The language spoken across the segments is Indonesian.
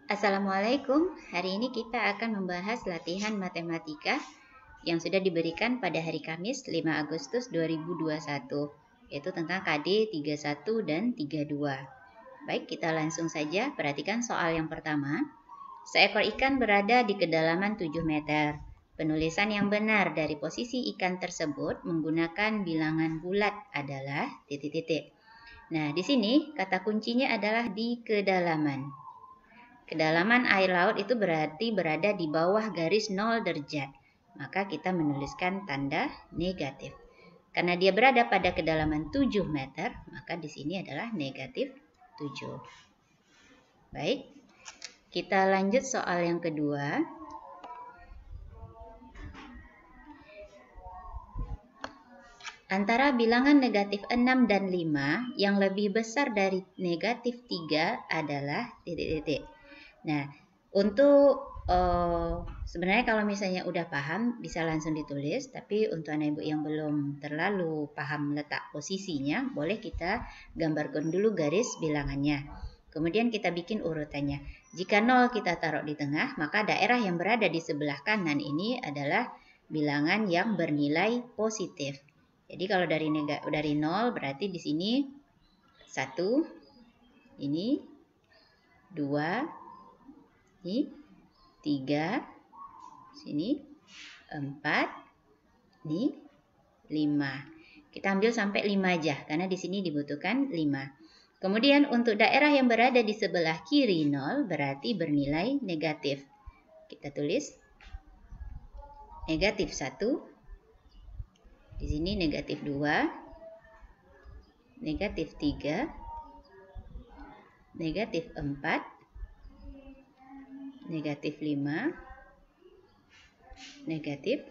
Assalamualaikum, hari ini kita akan membahas latihan matematika yang sudah diberikan pada hari Kamis 5 Agustus 2021, yaitu tentang KD 31 dan 32. Baik, kita langsung saja perhatikan soal yang pertama. Seekor ikan berada di kedalaman 7 meter. Penulisan yang benar dari posisi ikan tersebut menggunakan bilangan bulat adalah titik-titik. Nah, di sini kata kuncinya adalah di kedalaman. Kedalaman air laut itu berarti berada di bawah garis 0 derajat. Maka kita menuliskan tanda negatif. Karena dia berada pada kedalaman 7 meter, maka di sini adalah negatif 7. Baik, kita lanjut soal yang kedua. Antara bilangan negatif 6 dan 5 yang lebih besar dari negatif 3 adalah titik-titik. Nah, untuk sebenarnya kalau misalnya udah paham bisa langsung ditulis, tapi untuk anak ibu yang belum terlalu paham letak posisinya, boleh kita gambarkan dulu garis bilangannya. Kemudian kita bikin urutannya. Jika 0 kita taruh di tengah, maka daerah yang berada di sebelah kanan ini adalah bilangan yang bernilai positif. Jadi kalau dari 0 berarti di sini 1, ini 2, ini 3, sini 4, ini 5. Kita ambil sampai 5 aja karena di sini dibutuhkan 5. Kemudian untuk daerah yang berada di sebelah kiri 0 berarti bernilai negatif. Kita tulis negatif 1. Di sini negatif 2, negatif 3, negatif 4, negatif 5, negatif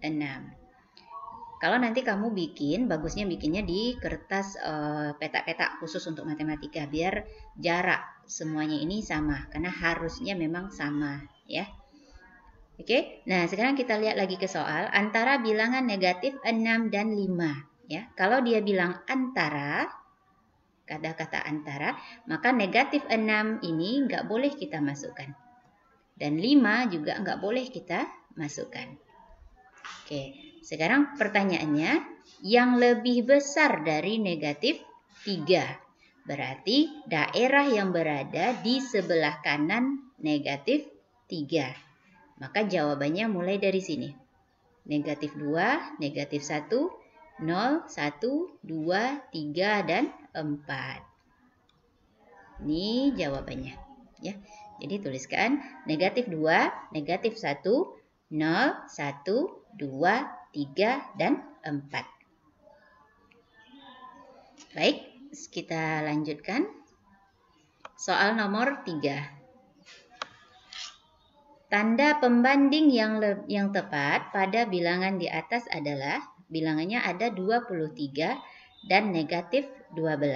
6. Kalau nanti kamu bikin, bagusnya bikinnya di kertas petak-petak khusus untuk matematika, biar jarak semuanya ini sama, karena harusnya memang sama, ya. Oke, nah sekarang kita lihat lagi ke soal, antara bilangan negatif 6 dan 5. Ya. Kalau dia bilang antara, kata-kata antara, maka negatif 6 ini nggak boleh kita masukkan. Dan 5 juga nggak boleh kita masukkan. Oke, sekarang pertanyaannya, yang lebih besar dari negatif 3. Berarti daerah yang berada di sebelah kanan negatif 3. Maka jawabannya mulai dari sini. Negatif 2, negatif 1, 0, 1, 2, 3, dan 4. Ini jawabannya. Ya. Jadi tuliskan negatif 2, negatif 1, 0, 1, 2, 3, dan 4. Baik, kita lanjutkan. Soal nomor 3. Tanda pembanding yang tepat pada bilangan di atas adalah, bilangannya ada 23 dan negatif 12.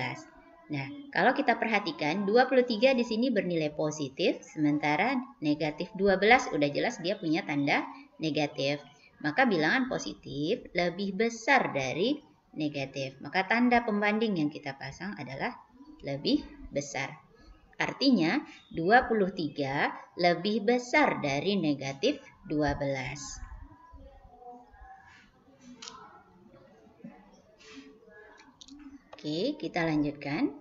Nah, kalau kita perhatikan 23 di sini bernilai positif, sementara negatif 12 udah jelas dia punya tanda negatif. Maka bilangan positif lebih besar dari negatif. Maka tanda pembanding yang kita pasang adalah lebih besar. Artinya 23 lebih besar dari negatif 12. Oke, kita lanjutkan.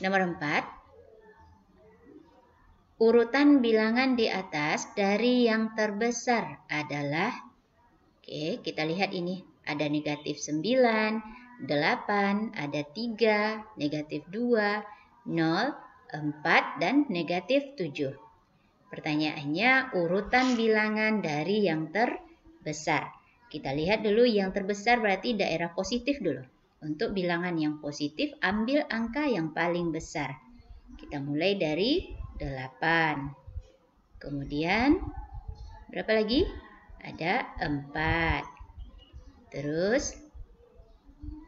Nomor 4. Urutan bilangan di atas dari yang terbesar adalah, oke, kita lihat ini. Ada negatif 9, 8, ada 3, negatif 2, 0, 4, dan negatif 7. Pertanyaannya, urutan bilangan dari yang terbesar. Kita lihat dulu yang terbesar berarti daerah positif dulu. Untuk bilangan yang positif, ambil angka yang paling besar. Kita mulai dari 8. Kemudian, berapa lagi? Ada 4. Terus,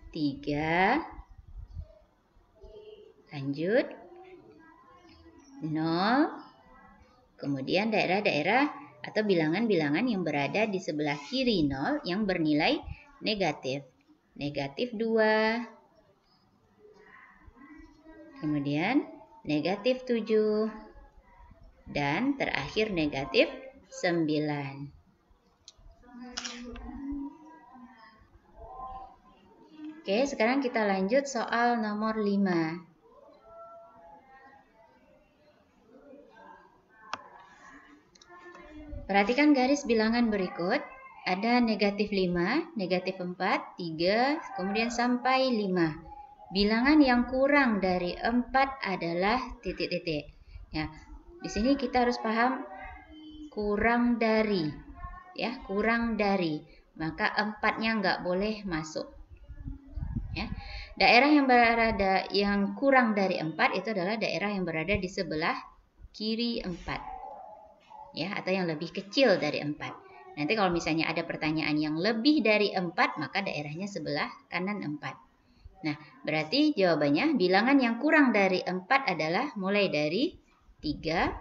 3. Lanjut, 0. Kemudian daerah-daerah atau bilangan-bilangan yang berada di sebelah kiri 0 yang bernilai negatif. Negatif 2, kemudian negatif 7, dan terakhir negatif 9. Oke, sekarang kita lanjut soal nomor 5. Perhatikan garis bilangan berikut. Ada negatif 5, negatif 4, 3, kemudian sampai 5. Bilangan yang kurang dari 4 adalah titik-titik. Ya, di sini kita harus paham kurang dari. Ya, kurang dari. Maka 4-nya nggak boleh masuk. Ya. Daerah yang kurang dari 4 itu adalah daerah yang berada di sebelah kiri 4. Ya, atau yang lebih kecil dari 4. Nanti kalau misalnya ada pertanyaan yang lebih dari 4, maka daerahnya sebelah kanan 4. Nah, berarti jawabannya bilangan yang kurang dari 4 adalah mulai dari 3,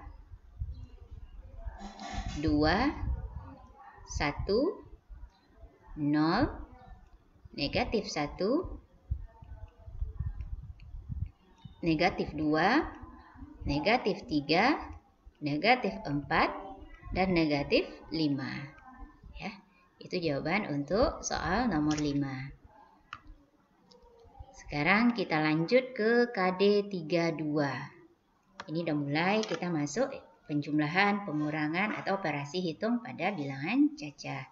2, 1, 0, negatif 1, negatif 2, negatif 3, negatif 4, dan negatif 5. Ya, itu jawaban untuk soal nomor 5. Sekarang kita lanjut ke KD 32. Ini udah mulai kita masuk penjumlahan, pengurangan, atau operasi hitung pada bilangan cacah.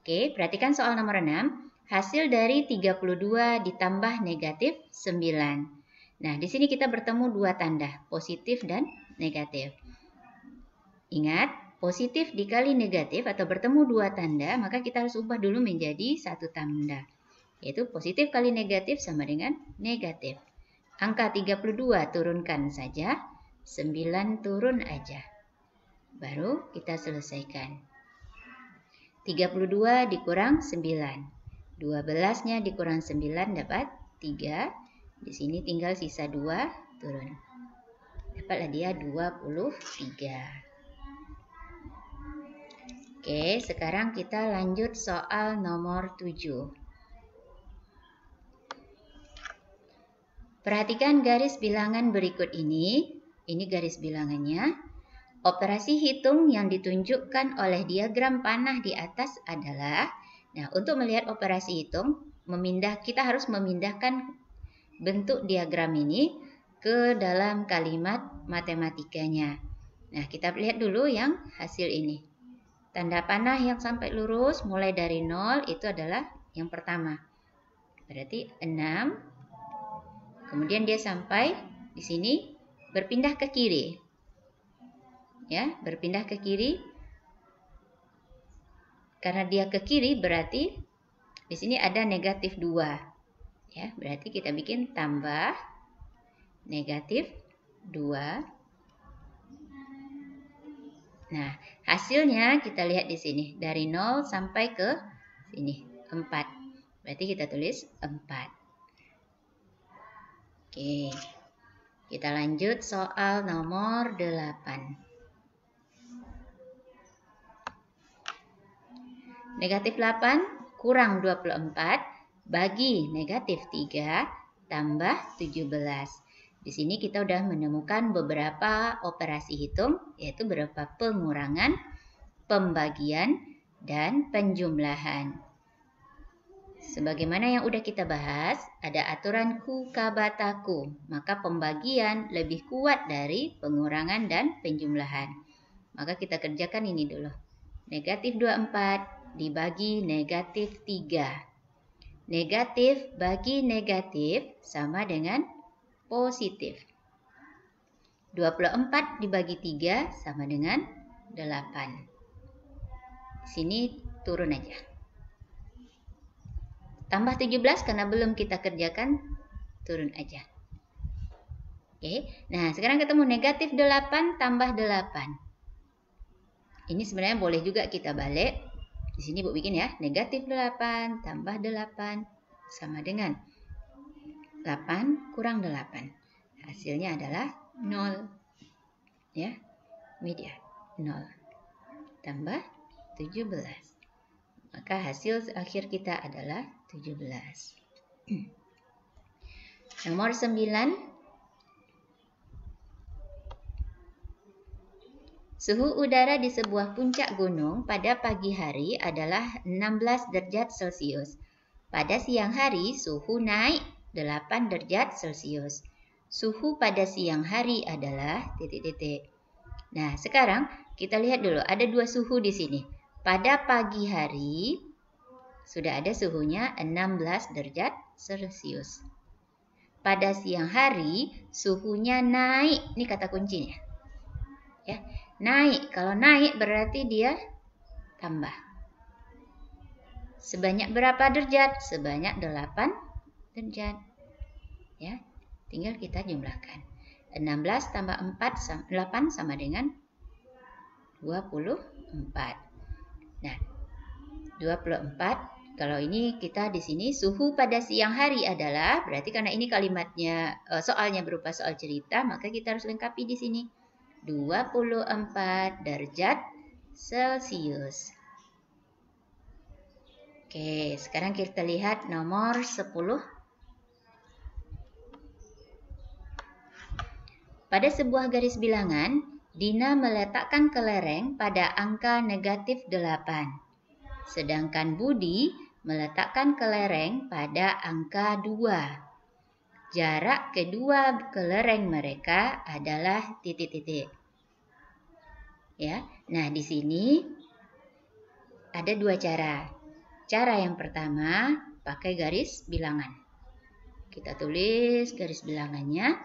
Oke, perhatikan soal nomor 6. Hasil dari 32 ditambah negatif 9. Nah, di sini kita bertemu dua tanda, positif dan negatif. Ingat, positif dikali negatif atau bertemu dua tanda, maka kita harus ubah dulu menjadi satu tanda. Yaitu positif kali negatif sama dengan negatif. Angka 32 turunkan saja, 9 turun aja. Baru kita selesaikan. 32 dikurang 9. 12-nya dikurang 9 dapat 3. Di sini tinggal sisa 2, turun. Dapatlah dia 23. Oke, sekarang kita lanjut soal nomor 7. Perhatikan garis bilangan berikut ini. Ini garis bilangannya. Operasi hitung yang ditunjukkan oleh diagram panah di atas adalah, nah, untuk melihat operasi hitung, kita harus memindahkan bentuk diagram ini ke dalam kalimat matematikanya. Nah, kita lihat dulu yang hasil ini. Tanda panah yang sampai lurus mulai dari 0 itu adalah yang pertama. Berarti 6. Kemudian dia sampai di sini berpindah ke kiri. Ya, berpindah ke kiri. Karena dia ke kiri berarti di sini ada negatif 2. Ya, berarti kita bikin tambah negatif 2. Nah, hasilnya kita lihat di sini. Dari 0 sampai ke sini, 4. Berarti kita tulis 4. Oke. Kita lanjut soal nomor 8. Negatif 8 kurang 24 bagi negatif 3 tambah 17. Di sini kita sudah menemukan beberapa operasi hitung, yaitu beberapa pengurangan, pembagian, dan penjumlahan. Sebagaimana yang sudah kita bahas, ada aturan Kukabataku, maka pembagian lebih kuat dari pengurangan dan penjumlahan. Maka kita kerjakan ini dulu. Negatif 24 dibagi negatif 3. Negatif bagi negatif sama dengan positif. 24 dibagi 3 sama dengan 8. Di sini turun aja. Tambah 17 karena belum kita kerjakan, turun aja. Oke, nah sekarang ketemu negatif 8 tambah 8. Ini sebenarnya boleh juga kita balik. Di sini Bu bikin ya, negatif 8 tambah 8 sama dengan 8 kurang 8. Hasilnya adalah 0. Ya, media 0. Tambah 17. Maka hasil akhir kita adalah 17. Nomor 9. Suhu udara di sebuah puncak gunung pada pagi hari adalah 16 derajat Celcius. Pada siang hari, suhu naik 8 derajat Celcius. Suhu pada siang hari adalah titik-titik. Nah, sekarang kita lihat dulu, ada dua suhu di sini. Pada pagi hari, sudah ada suhunya 16 derajat Celcius. Pada siang hari, suhunya naik. Ini kata kuncinya. Ya, naik. Kalau naik berarti dia tambah. Sebanyak berapa derajat? Sebanyak 8 derajat. Ya, tinggal kita jumlahkan. 16 tambah 8 sama dengan 24. Nah, 24. Kalau ini kita di sini suhu pada siang hari adalah, berarti karena ini kalimatnya soalnya berupa soal cerita, maka kita harus lengkapi di sini. 24 derajat Celcius. Oke, sekarang kita lihat nomor 10. Pada sebuah garis bilangan, Dina meletakkan kelereng pada angka negatif 8. Sedangkan Budi meletakkan kelereng pada angka 2. Jarak kedua kelereng mereka adalah titik-titik. Ya, nah di sini ada dua cara. Cara yang pertama pakai garis bilangan. Kita tulis garis bilangannya.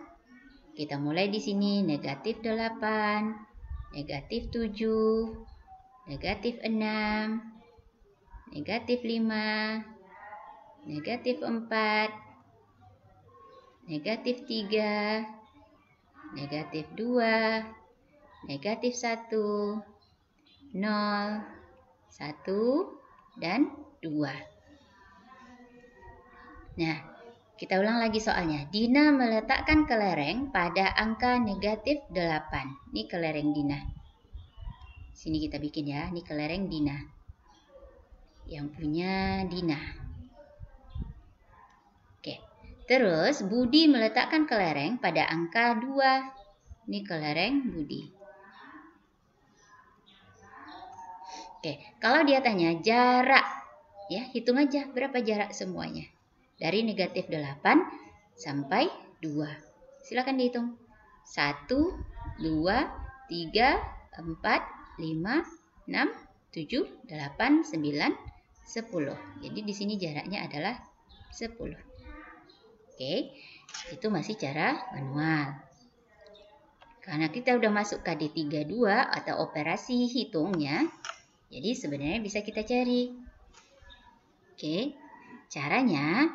Kita mulai di sini negatif 8, negatif 7, negatif 6, negatif 5, negatif 4, negatif 3, negatif 2, negatif 1, 0, 1, dan 2. Nah, kita ulang lagi soalnya. Dina meletakkan kelereng pada angka negatif 8. Ini kelereng Dina. Sini kita bikin ya. Ini kelereng Dina. Yang punya Dina. Oke. Terus Budi meletakkan kelereng pada angka 2. Ini kelereng Budi. Oke. Kalau dia tanya jarak. Ya, hitung aja berapa jarak semuanya. Dari negatif 8 sampai 2. Silakan dihitung. 1, 2, 3, 4, 5, 6, 7, 8, 9, 10. Jadi di sini jaraknya adalah 10. Oke, itu masih cara manual. Karena kita udah masuk KD 32 atau operasi hitungnya, jadi sebenarnya bisa kita cari. Oke, caranya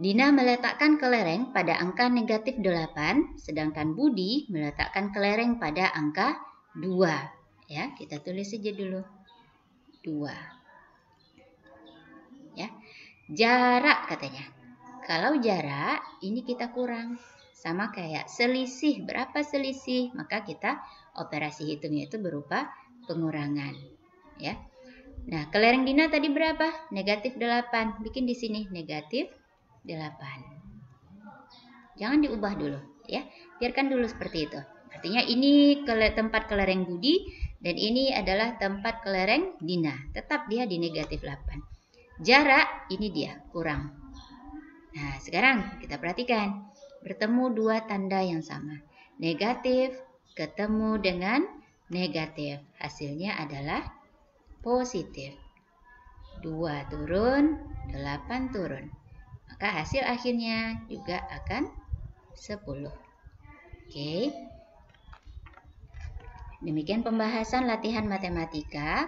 Dina meletakkan kelereng pada angka negatif 8, sedangkan Budi meletakkan kelereng pada angka 2. Ya, kita tulis saja dulu. 2. Ya. Jarak katanya. Kalau jarak, ini kita kurang. Sama kayak selisih. Berapa selisih? Maka kita operasi hitungnya itu berupa pengurangan. Ya. Nah, kelereng Dina tadi berapa? Negatif 8. Bikin di sini negatif 8. Jangan diubah dulu ya. Biarkan dulu seperti itu. Artinya ini tempat kelereng Budi dan ini adalah tempat kelereng Dina. Tetap dia di negatif 8. Jarak ini dia kurang. Nah, sekarang kita perhatikan. Bertemu dua tanda yang sama. Negatif ketemu dengan negatif. Hasilnya adalah positif. 2 turun, 8 turun. Maka hasil akhirnya juga akan 10. Oke. Demikian pembahasan latihan matematika